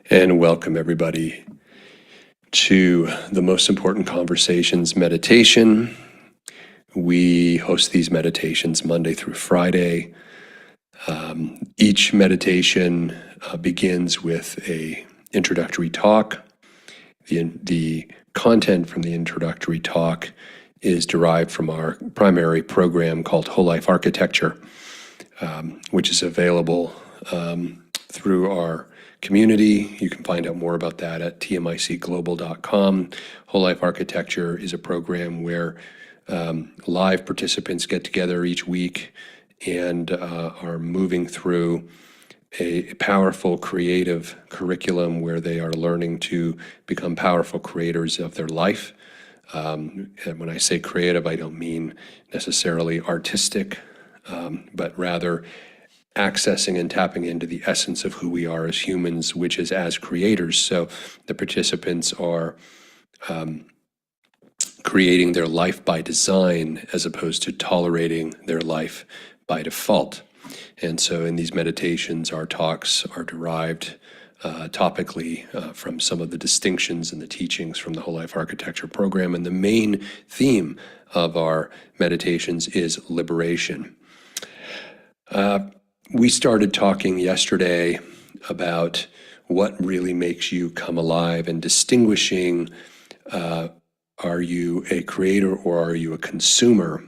And welcome everybody to the Most Important Conversations meditation. We host these meditations Monday through Friday. Each meditation begins with a introductory talk. The content from the introductory talk is derived from our primary program called Whole Life Architecture, which is available through our community. You can find out more about that at TMICglobal.com. Whole Life Architecture is a program where live participants get together each week and are moving through a powerful creative curriculum where they are learning to become powerful creators of their life. And when I say creative, I don't mean necessarily artistic, but rather accessing and tapping into the essence of who we are as humans, which is as creators. So the participants are creating their life by design as opposed to tolerating their life by default. And so in these meditations, our talks are derived topically from some of the distinctions and the teachings from the Whole Life Architecture program. And the main theme of our meditations is liberation. We started talking yesterday about what really makes you come alive and distinguishing, are you a creator or are you a consumer?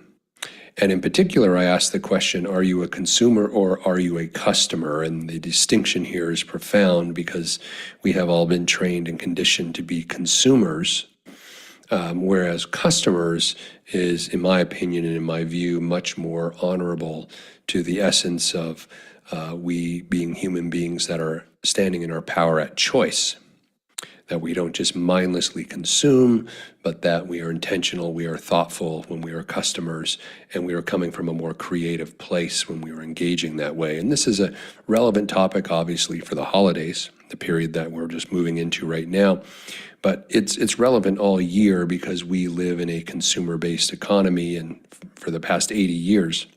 And in particular, I asked the question, are you a consumer or are you a customer? And the distinction here is profound because we have all been trained and conditioned to be consumers, whereas customers is, in my opinion and in my view, much more honorable to the essence of we being human beings that are standing in our power at choice. That we don't just mindlessly consume, but that we are intentional, we are thoughtful when we are customers, and we are coming from a more creative place when we are engaging that way. And this is a relevant topic, obviously, for the holidays, the period that we're just moving into right now. But it's relevant all year because we live in a consumer-based economy, and for the past 80 years,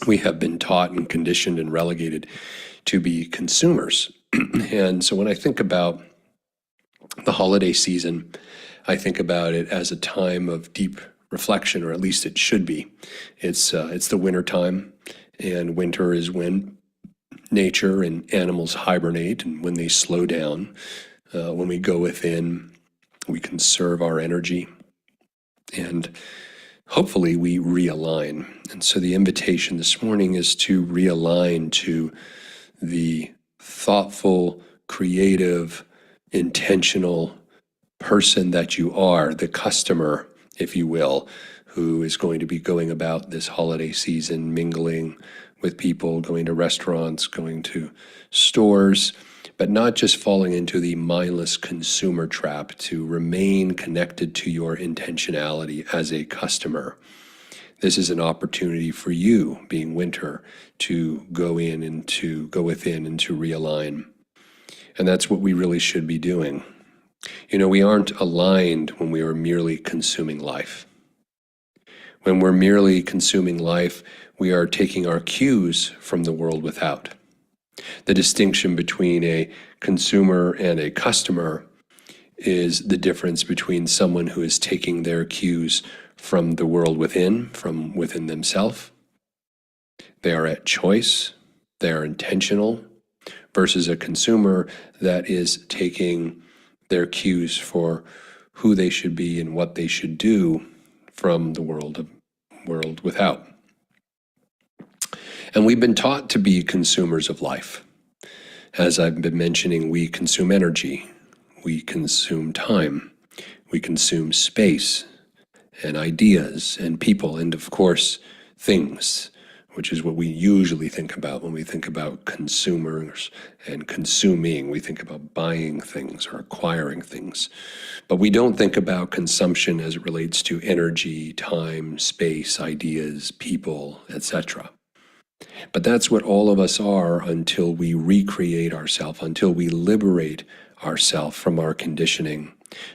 we have been taught and conditioned and relegated to be consumers. And so when I think about the holiday season, I think about it as a time of deep reflection, or at least it should be. It's the winter time, and winter is when nature and animals hibernate and when they slow down. When we go within, we conserve our energy, and hopefully we realign. And so the invitation this morning is to realign to the thoughtful, creative, intentional person that you are, the customer, if you will, who is going to be going about this holiday season, mingling with people, going to restaurants, going to stores, but not just falling into the mindless consumer trap, to remain connected to your intentionality as a customer. This is an opportunity for you, being winter, to go in and to go within and to realign. And that's what we really should be doing. You know, we aren't aligned when we are merely consuming life. When we're merely consuming life, we are taking our cues from the world without. The distinction between a consumer and a customer is the difference between someone who is taking their cues from the world within, from within themselves. They are at choice, they are intentional, versus a consumer that is taking their cues for who they should be and what they should do from the world without. And we've been taught to be consumers of life. As I've been mentioning, we consume energy, we consume time, we consume space and ideas and people, and of course, things, which is what we usually think about when we think about consumers and consuming. We think about buying things or acquiring things. But we don't think about consumption as it relates to energy, time, space, ideas, people, etc. But that's what all of us are until we recreate ourselves, until we liberate ourselves from our conditioning.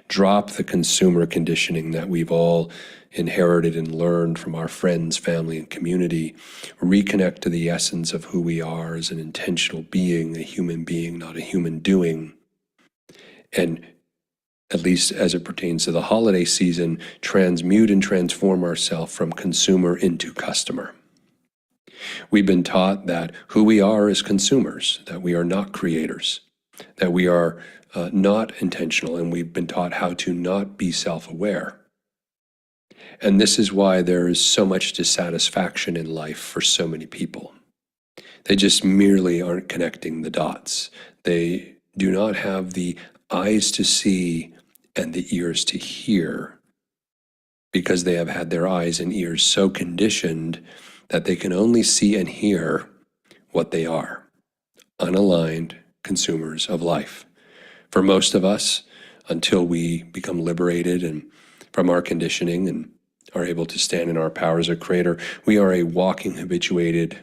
Drop the consumer conditioning that we've all inherited and learned from our friends, family, and community. Reconnect to the essence of who we are as an intentional being, a human being, not a human doing. and at least as it pertains to the holiday season, transmute and transform ourselves from consumer into customer. We've been taught that who we are is consumers, that we are not creators, that we are not intentional, and we've been taught how to not be self-aware. And this is why there is so much dissatisfaction in life for so many people. They just merely aren't connecting the dots. They do not have the eyes to see and the ears to hear, because they have had their eyes and ears so conditioned that they can only see and hear what they are, unaligned consumers of life. For most of us, until we become liberated and from our conditioning and are able to stand in our power as a creator, we are a walking habituated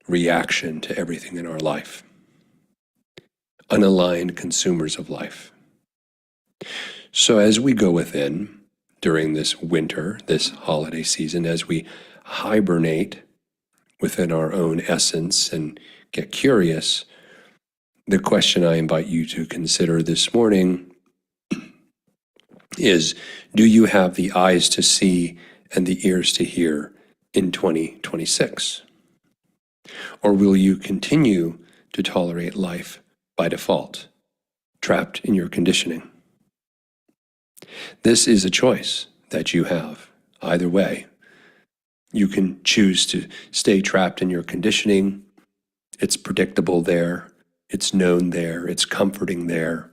reaction to everything in our life. Unaligned consumers of life. So as we go within during this winter, this holiday season, as we hibernate within our own essence and get curious, the question I invite you to consider this morning is, do you have the eyes to see and the ears to hear in 2026? Or will you continue to tolerate life by default, trapped in your conditioning? This is a choice that you have. Either way, you can choose to stay trapped in your conditioning. It's predictable there, it's known there, it's comforting there.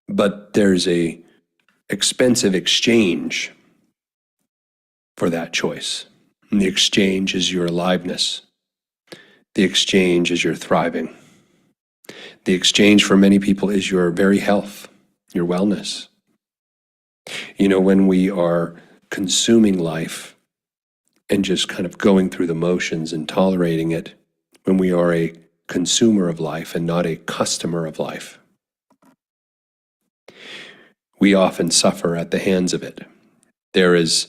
But there's a expensive exchange for that choice. And the exchange is your aliveness. The exchange is your thriving. The exchange for many people is your very health, your wellness. You know, when we are consuming life and just kind of going through the motions and tolerating it, when we are a consumer of life and not a customer of life, we often suffer at the hands of it. There is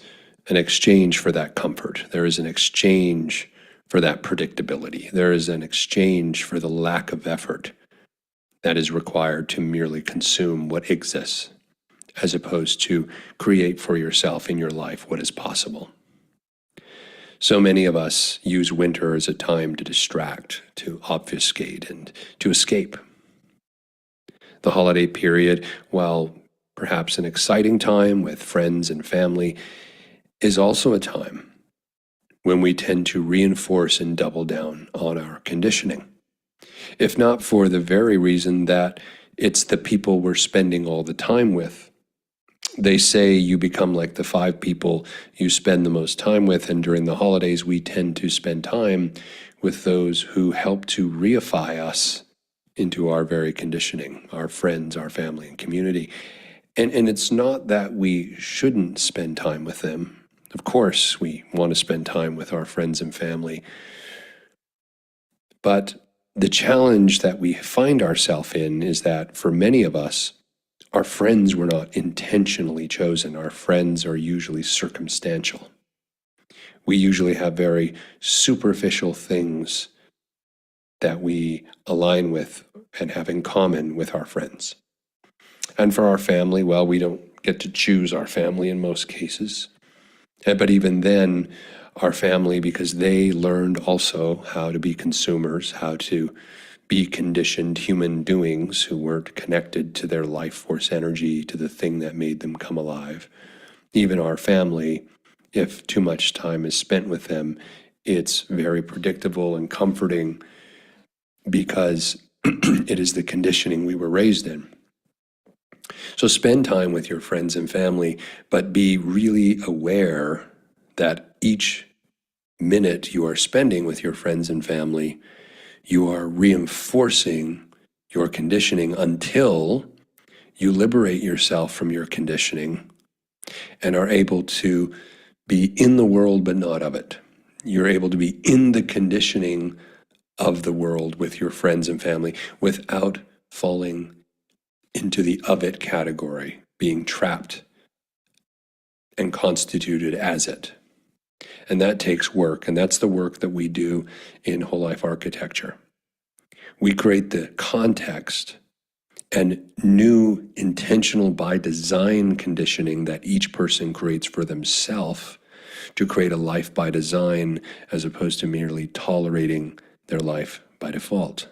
an exchange for that comfort. There is an exchange for that predictability. There is an exchange for the lack of effort that is required to merely consume what exists, as opposed to create for yourself in your life what is possible. So many of us use winter as a time to distract, to obfuscate, and to escape. The holiday period, while perhaps an exciting time with friends and family, is also a time when we tend to reinforce and double down on our conditioning. If not for the very reason that it's the people we're spending all the time with. They say you become like the 5 people you spend the most time with, and during the holidays we tend to spend time with those who help to reify us into our very conditioning, our friends, our family, and community. And it's not that we shouldn't spend time with them. Of course, we want to spend time with our friends and family. But the challenge that we find ourselves in is that for many of us, our friends were not intentionally chosen. Our friends are usually circumstantial. We usually have very superficial things that we align with and have in common with our friends. And for our family, well, we don't get to choose our family in most cases. But even then, our family, because they learned also how to be consumers, how to be conditioned human doings who weren't connected to their life force energy, to the thing that made them come alive. Even our family, if too much time is spent with them, it's very predictable and comforting because it is the conditioning we were raised in. So spend time with your friends and family, but be really aware that each minute you are spending with your friends and family, you are reinforcing your conditioning until you liberate yourself from your conditioning and are able to be in the world but not of it. You're able to be in the conditioning of the world with your friends and family without falling into the of it category, being trapped and constituted as it. And that takes work, and that's the work that we do in whole life architecture. We create the context and new intentional by design conditioning that each person creates for themselves to create a life by design as opposed to merely tolerating their life by default.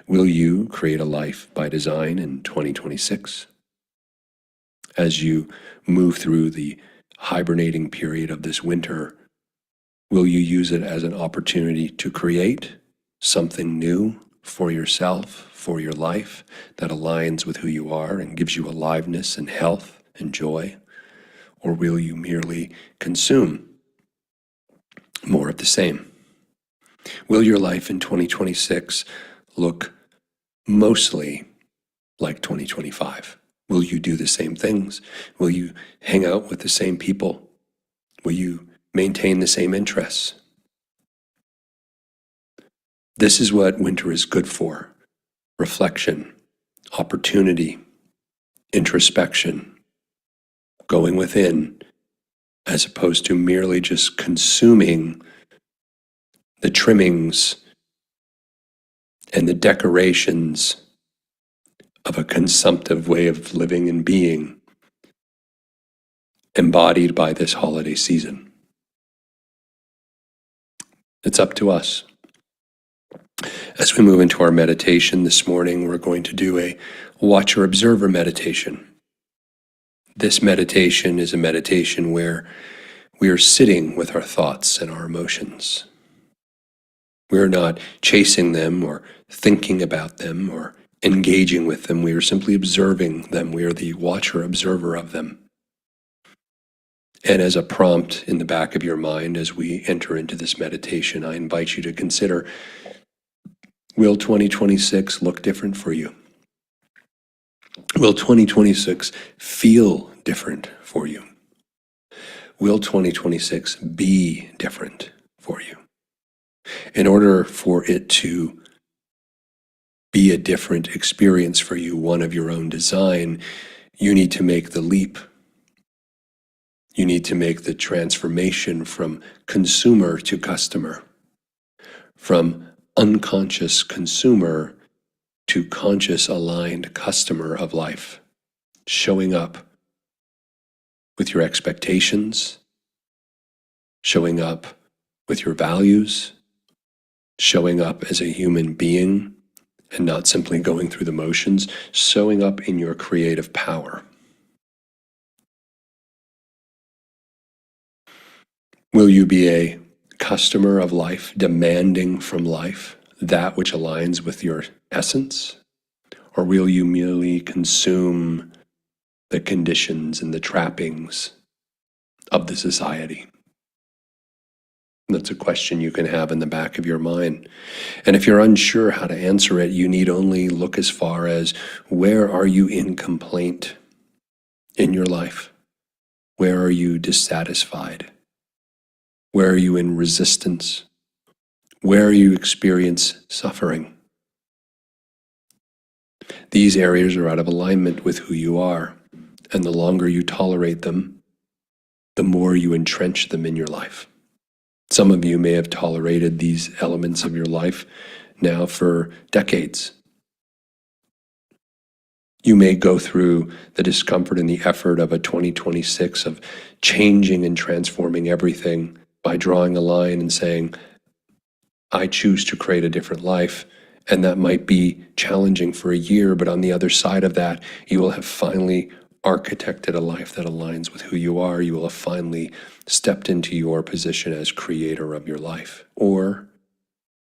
Will you create a life by design in 2026? As you move through the hibernating period of this winter, will you use it as an opportunity to create something new for yourself, for your life, that aligns with who you are and gives you aliveness and health and joy? Or will you merely consume more of the same? Will your life in 2026 look mostly like 2025? Will you do the same things? Will you hang out with the same people? Will you maintain the same interests? This is what winter is good for: reflection, opportunity, introspection, going within, as opposed to merely just consuming the trimmings and the decorations of a consumptive way of living and being embodied by this holiday season. It's up to us. As we move into our meditation this morning, we're going to do a watcher-observer meditation. This meditation is a meditation where we are sitting with our thoughts and our emotions. We're not chasing them or thinking about them or engaging with them. We are simply observing them. We are the watcher-observer of them. And as a prompt in the back of your mind as we enter into this meditation, I invite you to consider, will 2026 look different for you? Will 2026 feel different for you? Will 2026 be different for you? In order for it to be a different experience for you, one of your own design, you need to make the leap. You need to make the transformation from consumer to customer, from unconscious consumer to conscious aligned customer of life, showing up with your expectations, showing up with your values, showing up as a human being and not simply going through the motions, showing up in your creative power. Will you be a customer of life, demanding from life that which aligns with your essence? Or will you merely consume the conditions and the trappings of the society? That's a question you can have in the back of your mind. And if you're unsure how to answer it, you need only look as far as, where are you in complaint in your life? Where are you dissatisfied? Where are you in resistance? Where you experience suffering? These areas are out of alignment with who you are, and the longer you tolerate them, the more you entrench them in your life. Some of you may have tolerated these elements of your life now for decades. You may go through the discomfort and the effort of a 2026 of changing and transforming everything by drawing a line and saying, I choose to create a different life. And that might be challenging for a year, but on the other side of that, you will have finally architected a life that aligns with who you are. You will have finally stepped into your position as creator of your life. Or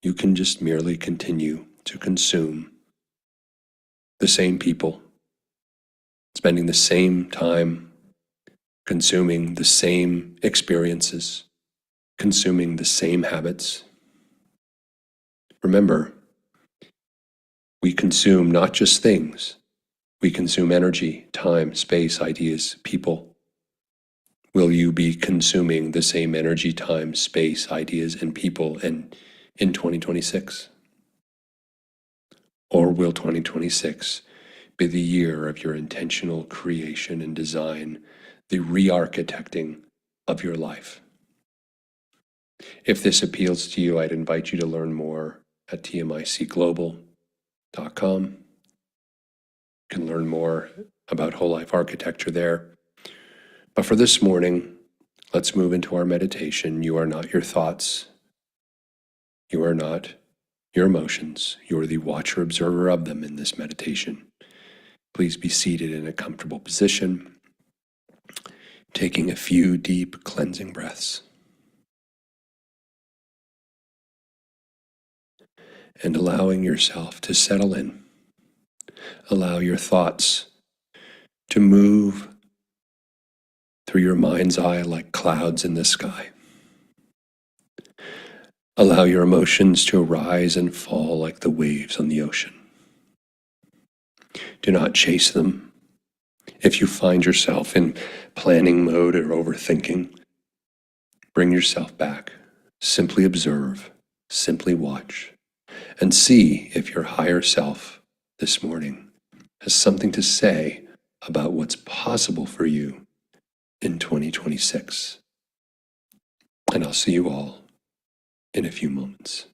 you can just merely continue to consume the same people, spending the same time, consuming the same experiences, consuming the same habits. Remember, we consume not just things, we consume energy, time, space, ideas, people. Will you be consuming the same energy, time, space, ideas, and people in 2026? Or will 2026 be the year of your intentional creation and design, the re-architecting of your life? If this appeals to you, I'd invite you to learn more at TMICglobal.com. can learn more about whole life architecture there. But for this morning, let's move into our meditation. You are not your thoughts. You are not your emotions. You are the watcher observer of them in this meditation. Please be seated in a comfortable position, taking a few deep cleansing breaths, and allowing yourself to settle in. Allow your thoughts to move through your mind's eye like clouds in the sky. Allow your emotions to rise and fall like the waves on the ocean. Do not chase them. If you find yourself in planning mode or overthinking, bring yourself back. Simply observe, simply watch, and see if your higher self this morning has something to say about what's possible for you in 2026. And I'll see you all in a few moments.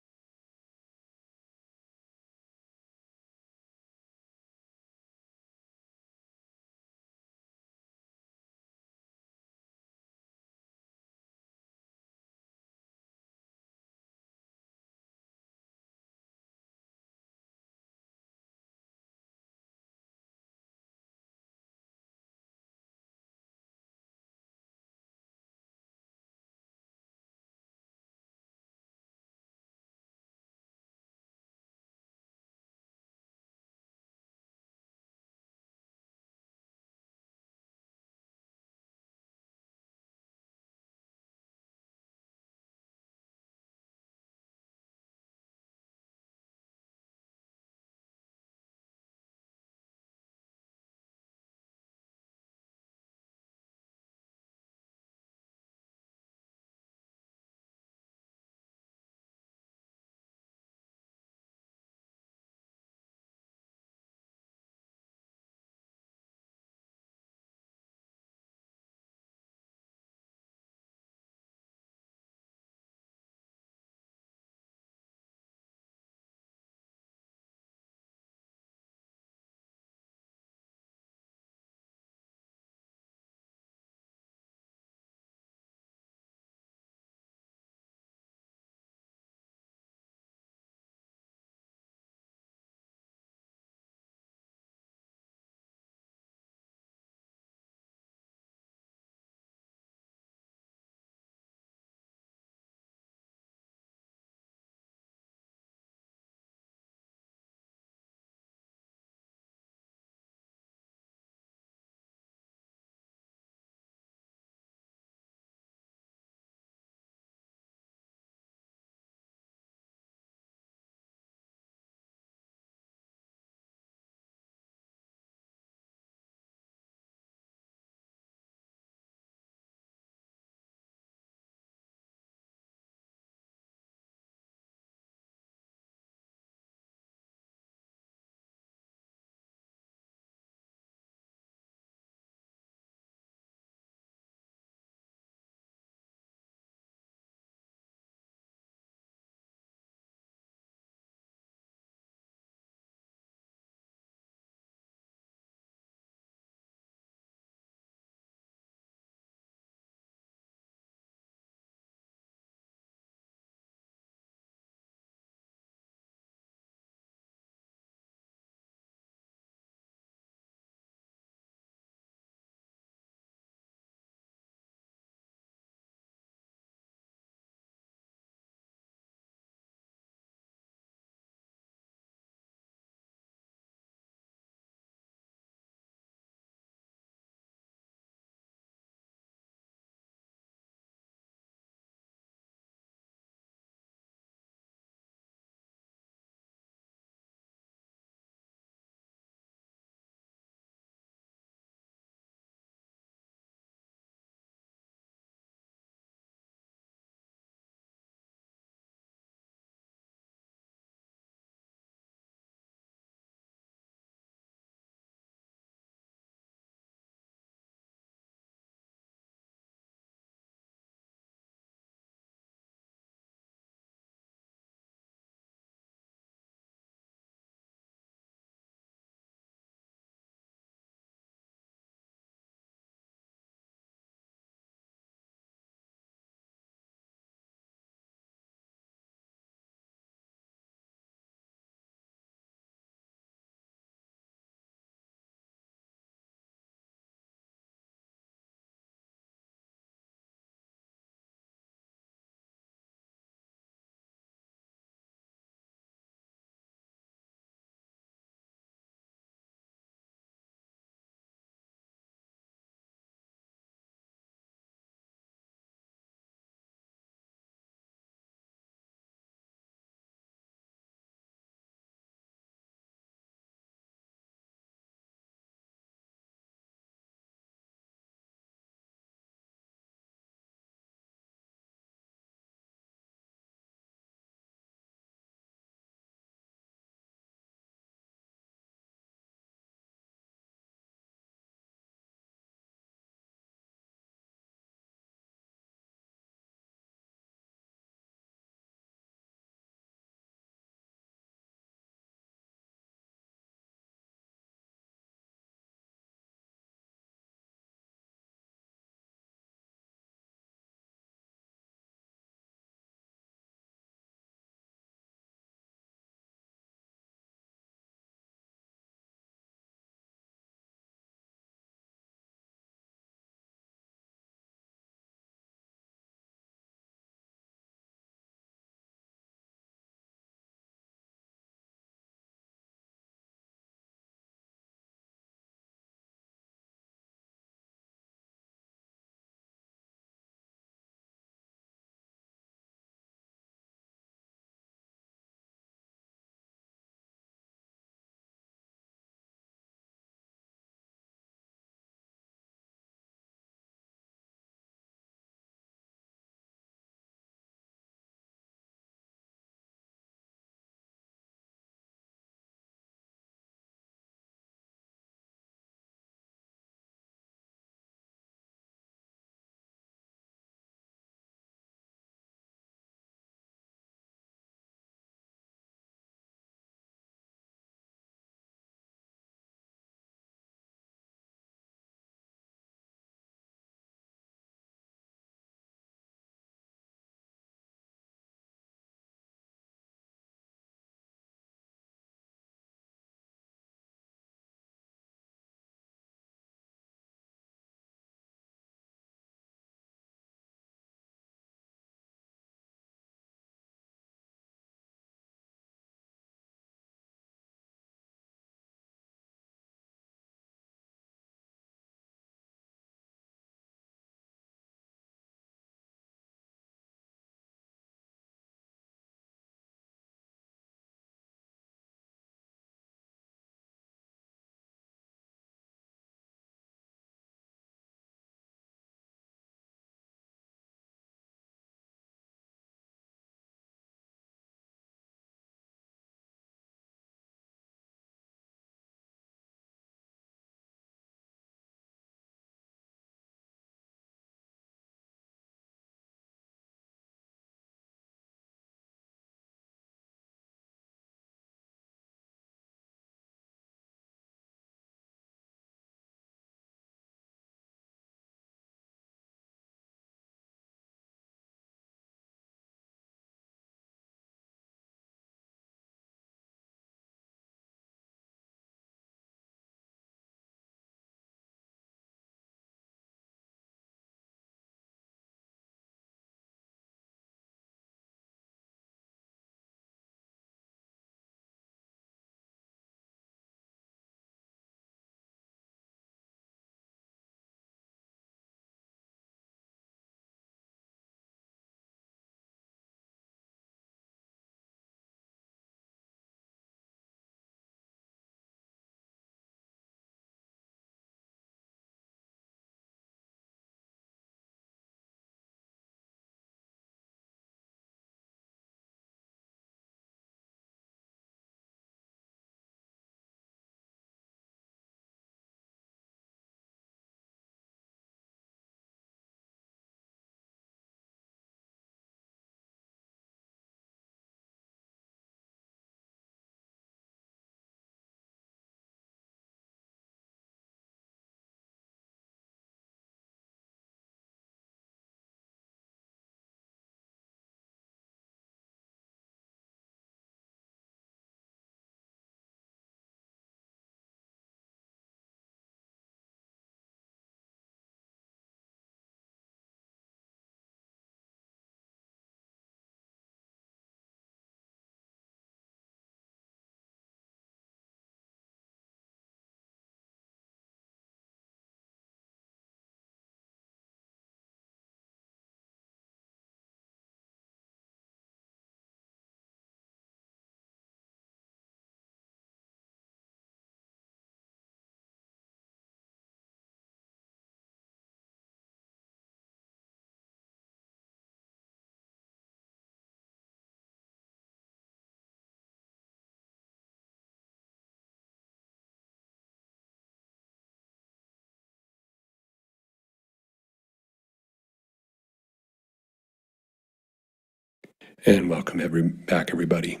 And welcome back, everybody.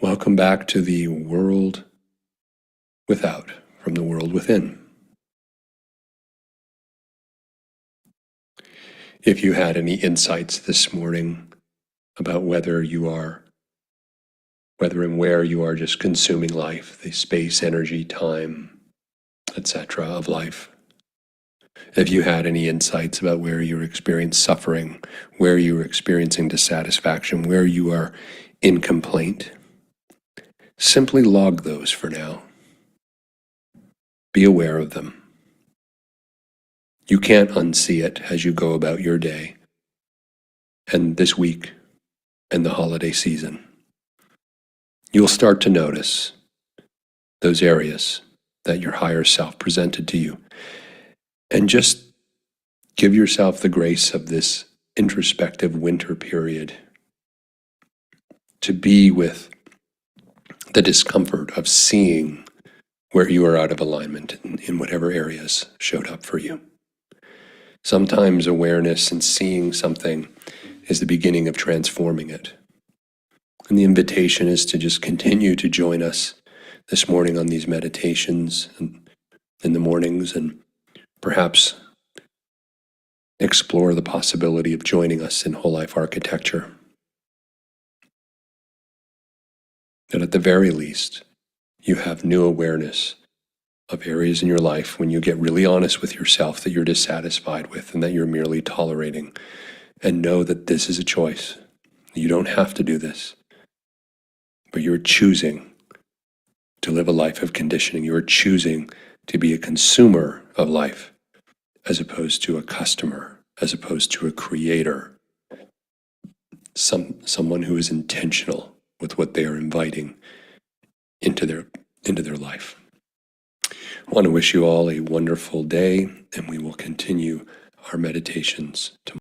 Welcome back to the world without from the world within. If you had any insights this morning about whether and where you are just consuming life, the space, energy, time, etc. of life. If you had any insights about where you experience suffering, where you are experiencing dissatisfaction, where you are in complaint, simply log those for now. Be aware of them. You can't unsee it as you go about your day and this week and the holiday season. You'll start to notice those areas that your higher self presented to you. And just give yourself the grace of this introspective winter period to be with the discomfort of seeing where you are out of alignment in whatever areas showed up for you. Sometimes awareness and seeing something is the beginning of transforming it. And the invitation is to just continue to join us this morning on these meditations and in the mornings, and perhaps explore the possibility of joining us in whole life architecture. That at the very least, you have new awareness of areas in your life when you get really honest with yourself that you're dissatisfied with and that you're merely tolerating, and know that this is a choice. You don't have to do this, but you're choosing to live a life of conditioning. You're choosing to be a consumer of life as opposed to a customer, as opposed to a creator, someone who is intentional with what they are inviting into their life. I want to wish you all a wonderful day, and we will continue our meditations tomorrow.